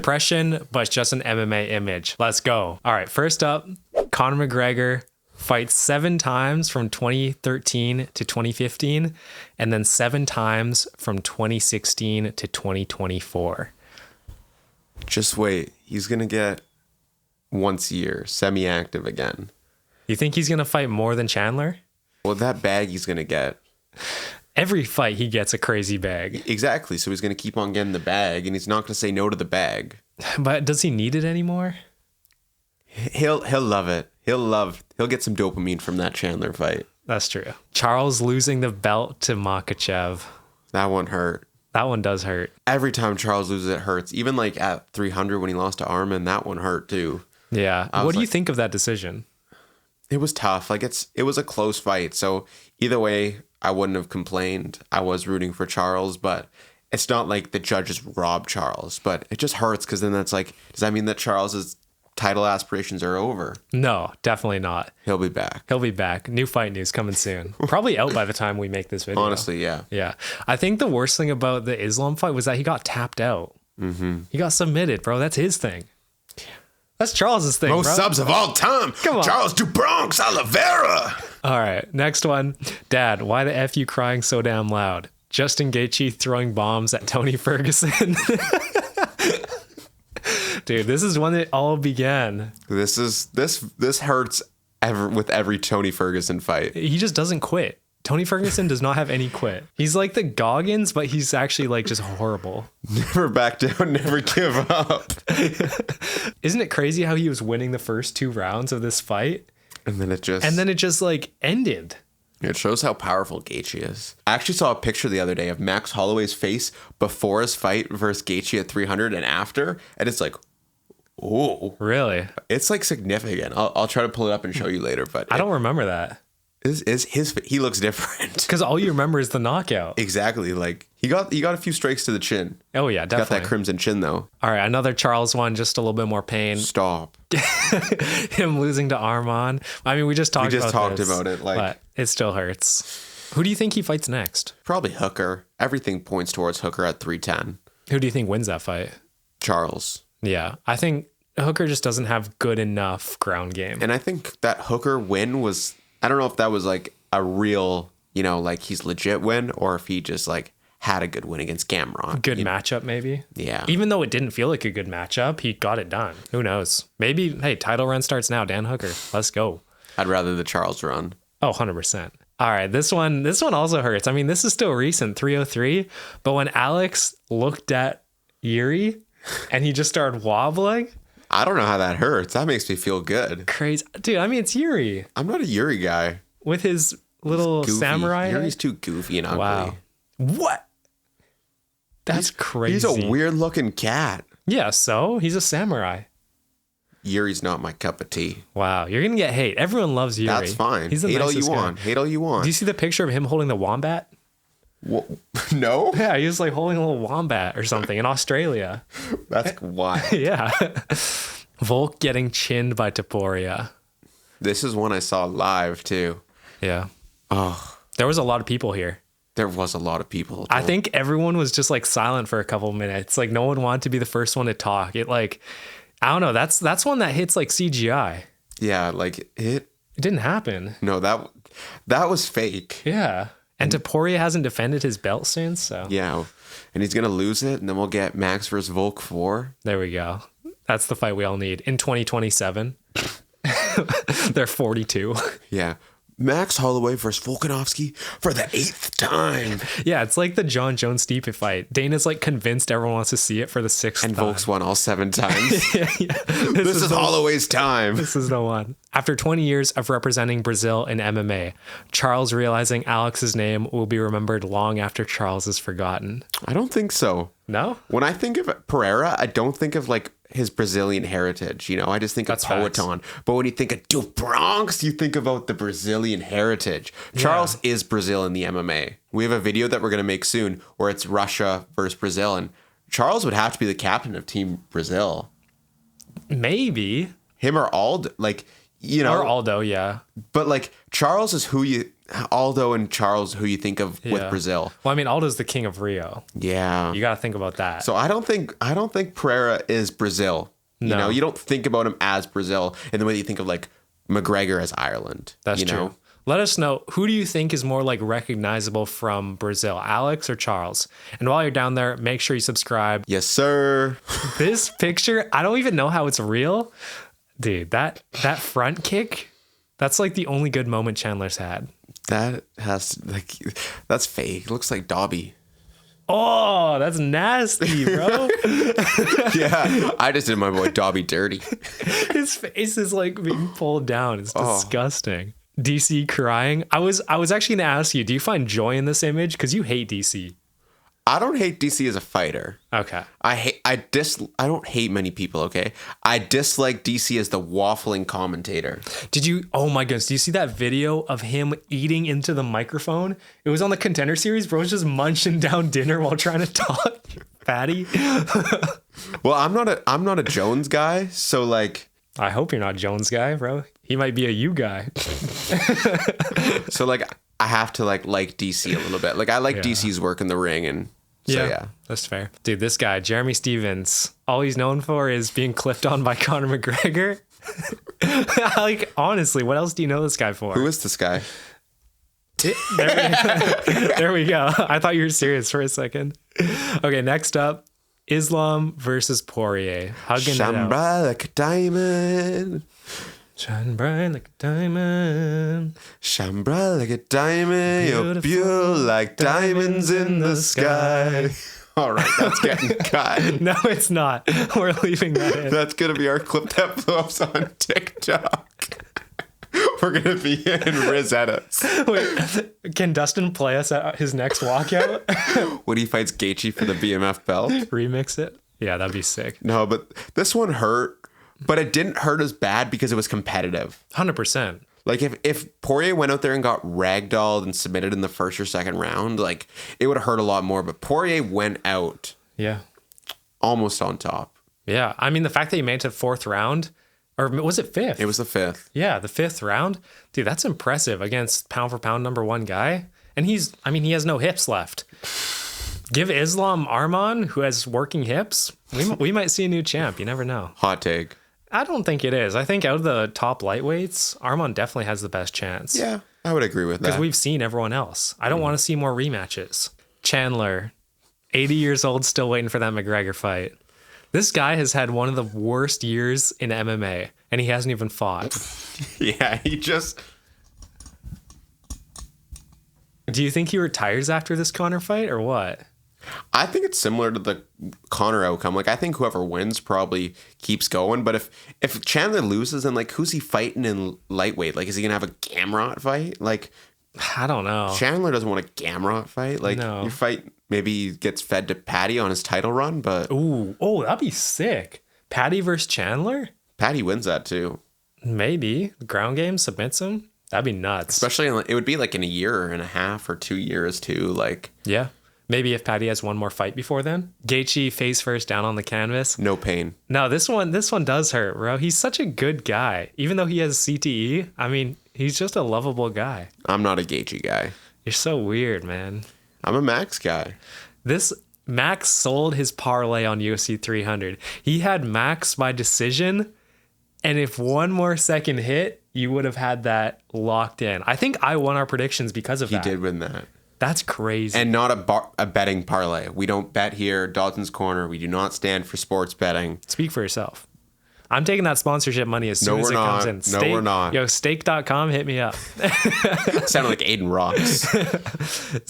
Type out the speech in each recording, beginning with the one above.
Depression, but it's just an MMA image. Let's go. All right, first up, Conor McGregor fights 7 times from 2013 to 2015, and then 7 times from 2016 to 2024. Just wait. He's going to get once a year, semi-active again. You think he's going to fight more than Chandler? Well, that bag he's going to get. Every fight he gets a crazy bag. Exactly. So he's going to keep on getting the bag, and he's not going to say no to the bag. But does he need it anymore? He'll love it. He'll get some dopamine from that Chandler fight. That's true. Charles losing the belt to Makhachev. That one hurt. That one does hurt. Every Every time Charles loses, it hurts. Even like at 300 when he lost to Arman, that one hurt too. Yeah. What do you think of that decision? It was tough. Like it was a close fight. So either way, I wouldn't have complained. I was rooting for Charles, but it's not like the judges robbed Charles. But it just hurts because then that's like, does that mean that Charles's title aspirations are over? No, definitely not. He'll be back. He'll be back. New fight news coming soon. Probably out by the time we make this video. Honestly, yeah. Yeah. I think the worst thing about the Islam fight was that he got tapped out. Mm-hmm. He got submitted, bro. That's his thing. That's Charles's thing, Most bro. subs of all time. Come on. Charles DuBronx Oliveira. All right. Next one. Dad, why the F you crying so damn loud? Justin Gaethje throwing bombs at Tony Ferguson. Dude, this is when it all began. This hurts with every Tony Ferguson fight. He just doesn't quit. Tony Ferguson does not have any quit. He's like the Goggins, but he's actually like just horrible. Never back down, never give up. Isn't it crazy how he was winning the first 2 rounds of this fight? And then it just like ended. It shows how powerful Gaethje is. I actually saw a picture the other day of Max Holloway's face before his fight versus Gaethje at 300 and after, and it's like, oh, really? It's like significant. I'll try to pull it up and show you later, but I don't remember that. He looks different because all you remember is the knockout. Exactly. Like he got a few strikes to the chin. Oh yeah, definitely. Got that crimson chin though. All right, another Charles one, just a little bit more pain. Stop. Him losing to Arman. I mean, we just talked about it, like, but it still hurts. Who do you think he fights next? Probably Hooker. Everything points towards Hooker at 310. Who do you think wins that fight? Charles. Yeah, I think Hooker just doesn't have good enough ground game. And I think that Hooker win was, I don't know if that was like a real, like he's legit win, or if he just like had a good win against Gamrot. Good matchup, maybe. Yeah. Even though it didn't feel like a good matchup, he got it done. Who knows? Maybe, hey, title run starts now, Dan Hooker. Let's go. I'd rather the Charles run. Oh, 100%. All right, this one also hurts. I mean, this is still recent, 303. But when Alex looked at Yuri and he just started wobbling. I don't know how that hurts. That makes me feel good. Crazy. Dude, I mean, it's Yuri. I'm not a Yuri guy. With his little samurai. Yuri's too goofy and ugly. Wow. What? That's crazy. He's a weird looking cat. Yeah, so he's a samurai. Yuri's not my cup of tea. Wow, you're gonna get hate. Everyone loves Yuri. That's fine. He's the hate all nicest you guy. want. Hate all you want. Do you see the picture of him holding the wombat? No? Yeah, he was like holding a little wombat or something in Australia. That's wild. Yeah. Volk getting chinned by Topuria. This is one I saw live too. Yeah. Oh, there was a lot of people here. There was a lot of people. I think everyone was just like silent for a couple of minutes. Like no one wanted to be the first one to talk. It like, I don't know. That's one that hits like CGI. Yeah, like it didn't happen. No, that was fake. Yeah. And Topuria hasn't defended his belt since, so. Yeah. And he's going to lose it, and then we'll get Max versus Volk 4. There we go. That's the fight we all need. In 2027. They're 42. Yeah. Max Holloway versus Volkanovski for the 8th time. Yeah, it's like the John Jones-Stipe fight. Dana's like convinced everyone wants to see it for the 6th time. And Volk's won all 7 times. Yeah. This is Holloway's time. This is the one. After 20 years of representing Brazil in MMA, Charles realizing Alex's name will be remembered long after Charles is forgotten. I don't think so. No? When I think of Pereira, I don't think of like his Brazilian heritage, I just think That's of Poeton. But when you think of DuBronx, you think about the Brazilian heritage. Charles is Brazil in the MMA. We have a video that we're going to make soon where it's Russia versus Brazil, and Charles would have to be the captain of Team Brazil. Maybe. Him or Ald, like Or Aldo, yeah. But like Charles is Aldo and Charles who you think of with Brazil. Well, I mean, Aldo's the king of Rio. Yeah. You got to think about that. So I don't think Pereira is Brazil. No. You don't think about him as Brazil in the way that you think of like McGregor as Ireland. That's true. Let us know, who do you think is more like recognizable from Brazil, Alex or Charles? And while you're down there, make sure you subscribe. Yes, sir. This picture, I don't even know how it's real. Dude, that front kick, that's like the only good moment Chandler's had. That's fake. It looks like Dobby. Oh, that's nasty, bro. Yeah, I just did my boy Dobby dirty. His face is like being pulled down. It's disgusting. DC crying. I was actually gonna ask you, do you find joy in this image? Because you hate DC. I don't hate DC as a fighter. Okay. I don't hate many people, okay? I dislike DC as the waffling commentator. Oh my goodness, do you see that video of him eating into the microphone? It was on the Contender Series. Bro's just munching down dinner while trying to talk. Fatty. Well, I'm not a Jones guy, so like, I hope you're not Jones guy, bro. He might be a you guy. So like I have to like DC a little bit. Like I like DC's work in the ring, and so yeah. That's fair. Dude, this guy, Jeremy Stevens, all he's known for is being clipped on by Conor McGregor. Like, honestly, what else do you know this guy for? Who is this guy? There we go. I thought you were serious for a second. Okay, next up, Islam versus Poirier. Hugging Shine it out. bright like a diamond. Shine bright like a diamond. Shine bright like a diamond. You're beautiful like diamonds in the sky. All right, that's getting cut. No, it's not. We're leaving that in. That's going to be our clip that blows on TikTok. We're going to be in Riz edits. Wait, can Dustin play us at his next walkout? When he fights Gaethje for the BMF belt. Remix it? Yeah, that'd be sick. No, but this one hurt, but it didn't hurt as bad because it was competitive. 100%. Like if Poirier went out there and got ragdolled and submitted in the first or second round, like it would have hurt a lot more. But Poirier went out almost on top. Yeah. I mean, the fact that he made it to the fourth round, or was it fifth? It was the fifth. Yeah, the fifth round. Dude, that's impressive against pound for pound number one guy. And he has no hips left. Give Islam Arman, who has working hips, we might see a new champ. You never know. Hot take. I don't think it is. I think out of the top lightweights, Arman definitely has the best chance. Yeah, I would agree with that. Because we've seen everyone else. I don't want to see more rematches. Chandler, 80 years old, still waiting for that McGregor fight. This guy has had one of the worst years in MMA, and he hasn't even fought. Yeah, he just... Do you think he retires after this Conor fight, or what? I think it's similar to the Conor outcome. Like, I think whoever wins probably keeps going. But if Chandler loses, then, like, who's he fighting in lightweight? Like, is he going to have a Gamrot fight? Like, I don't know. Chandler doesn't want a Gamrot fight. Like, your fight maybe gets fed to Patty on his title run, but... that'd be sick. Patty versus Chandler? Patty wins that, too. Maybe. Ground game submits him? That'd be nuts. Especially, it would be, like, in a year and a half or 2 years, too. Like... Yeah. Maybe if Patty has one more fight before then. Gaethje face first down on the canvas. No pain. No, this one does hurt, bro. He's such a good guy. Even though he has CTE, I mean, he's just a lovable guy. I'm not a Gaethje guy. You're so weird, man. I'm a Max guy. Max sold his parlay on UFC 300. He had Max by decision, and if one more second hit, you would have had that locked in. I think I won our predictions because of that. He did win that. That's crazy. And not a betting parlay. We don't bet here. Dodson's Corner. We do not stand for sports betting. Speak for yourself. I'm taking that sponsorship money as soon as it comes in. No, we're not. Yo, stake.com, hit me up. Sounded like Aiden Rocks.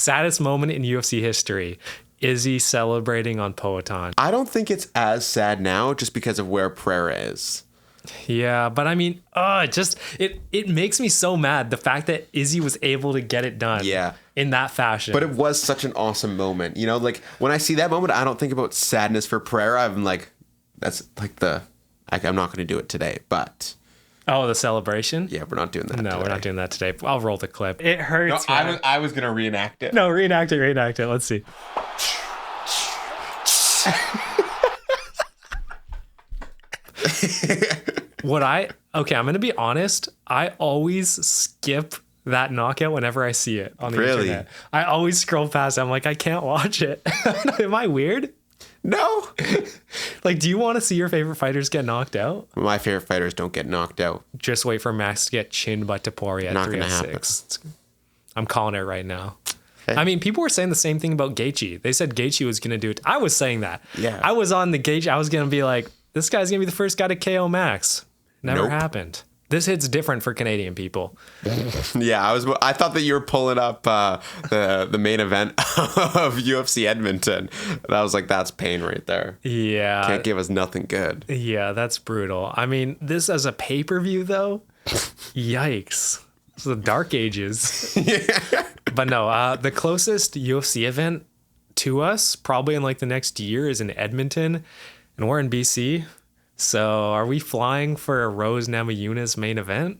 Saddest moment in UFC history. Izzy celebrating on Poatan. I don't think it's as sad now just because of where Pereira is. Yeah, but I mean, it makes me so mad, the fact that Izzy was able to get it done in that fashion. But it was such an awesome moment. You know, like when I see that moment, I don't think about sadness for Pereira. I'm like, that's like I'm not going to do it today, but... Oh, the celebration? Yeah, we're not doing that today. We're not doing that today. I'll roll the clip. It hurts. No, I was going to reenact it. No, reenact it. Let's see. Okay, I'm going to be honest. I always skip that knockout whenever I see it on the internet. I always scroll past it. I'm like, I can't watch it. Am I weird? No. Like, do you want to see your favorite fighters get knocked out? My favorite fighters don't get knocked out. Just wait for Max to get chinned by Topuria at Not 3 gonna of happen. 6. I'm calling it right now. Hey. I mean, people were saying the same thing about Gaethje. They said Gaethje was going to do it. I was saying that. Yeah. I was on the Gaethje. I was going to be like, this guy's going to be the first guy to KO Max. Never Nope. happened. This hit's different for Canadian people. Yeah, I thought that you were pulling up the main event of UFC Edmonton. And I was like, that's pain right there. Yeah. Can't give us nothing good. Yeah, that's brutal. I mean, this as a pay-per-view, though, yikes. It's the dark ages. But no, the closest UFC event to us, probably in like the next year, is in Edmonton. And we're in BC. So are we flying for a Rose Namajunas main event?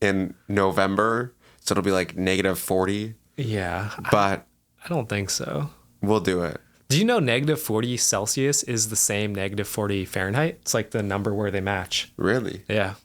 In November, so it'll be like -40. Yeah. But I don't think so. we'll do it. Do you know -40 Celsius is the same -40 Fahrenheit? It's like the number where they match. Really? Yeah.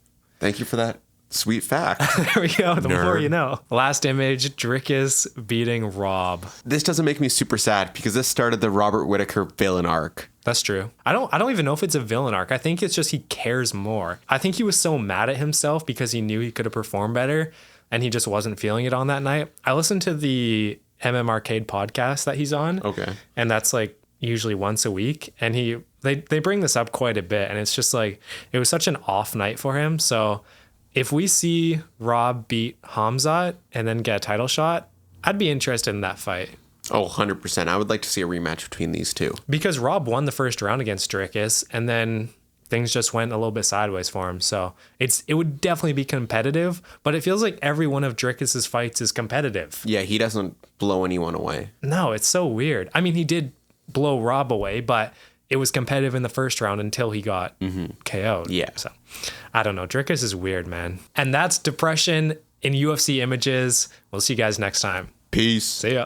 Thank you for that sweet fact. There we go. The more Nerd. you know. Last image, Dricus beating Rob. This doesn't make me super sad because this started the Robert Whittaker villain arc. That's true. I don't even know if it's a villain arc. I think it's just he cares more. I think he was so mad at himself because he knew he could have performed better and he just wasn't feeling it on that night. I listened to the MM Arcade podcast that he's on. Okay. And that's like usually once a week. And they bring this up quite a bit. And it's just like, it was such an off night for him. So if we see Rob beat Hamzat and then get a title shot, I'd be interested in that fight. Oh, 100%. I would like to see a rematch between these two. Because Rob won the first round against Dricus, and then things just went a little bit sideways for him. So it would definitely be competitive, but it feels like every one of Dricus's fights is competitive. Yeah, he doesn't blow anyone away. No, it's so weird. I mean, he did blow Rob away, but it was competitive in the first round until he got KO'd. Yeah. So I don't know. Dricus is weird, man. And that's Depression in UFC Images. We'll see you guys next time. Peace. See ya.